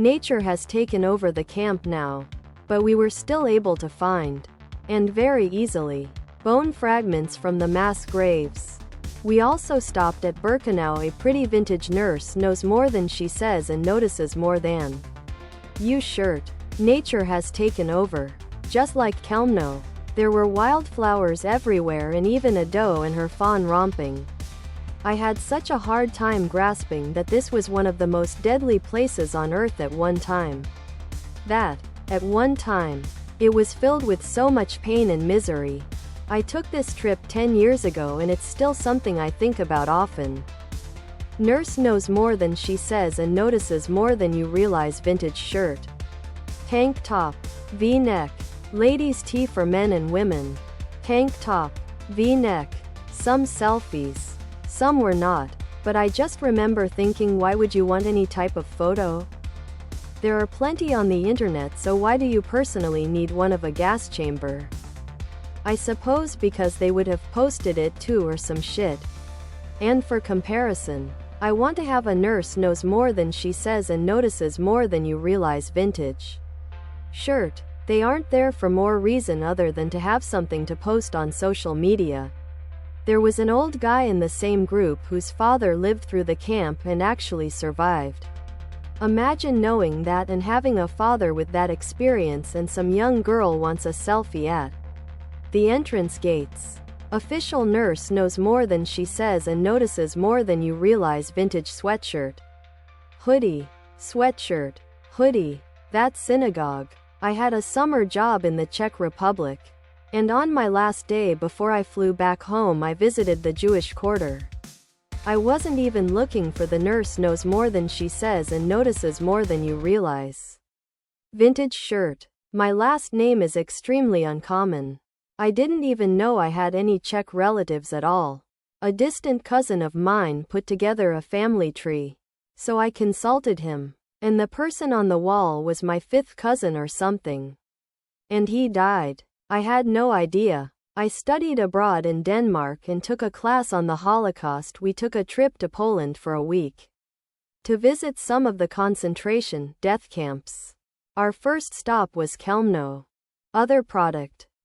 Nature has taken over the camp now, but we were still able to find, and very easily, bone fragments from the mass graves. We also stopped at Birkenau. A pretty vintage nurse knows more than she says and notices more than you shirt. Nature has taken over. Just like Kelmno, there were wildflowers everywhere and even a doe and her fawn romping. I had such a hard time grasping that this was one of the most deadly places on earth at one time. That, at one time, it was filled with so much pain and misery. I took this trip 10 years ago and it's still something I think about often. Nurse knows more than she says and notices more than you realize. Vintage shirt. Tank top. V-neck. Ladies' tee for men and women. Tank top. V-neck. Some selfies. Some were not, but I just remember thinking, why would you want any type of photo? There are plenty on the internet, so why do you personally need one of a gas chamber? I suppose because they would have posted it too or some shit. And for comparison, I want to have a nurse knows more than she says and notices more than you realize. Vintage shirt. They aren't there for more reason other than to have something to post on social media. There was an old guy in the same group whose father lived through the camp and actually survived. Imagine knowing that and having a father with that experience, and some young girl wants a selfie at the entrance gates. Official nurse knows more than she says and notices more than you realize. Vintage sweatshirt. Hoodie. Sweatshirt. Hoodie. That's synagogue. I had a summer job in the Czech Republic, and on my last day before I flew back home I visited the Jewish quarter. I wasn't even looking for the nurse knows more than she says and notices more than you realize. Vintage shirt. My last name is extremely uncommon. I didn't even know I had any Czech relatives at all. A distant cousin of mine put together a family tree, so I consulted him, and the person on the wall was my fifth cousin or something. And he died. I had no idea. I studied abroad in Denmark and took a class on the Holocaust. We took a trip to Poland for a week to visit some of the concentration death camps. Our first stop was Kelmno. Other product.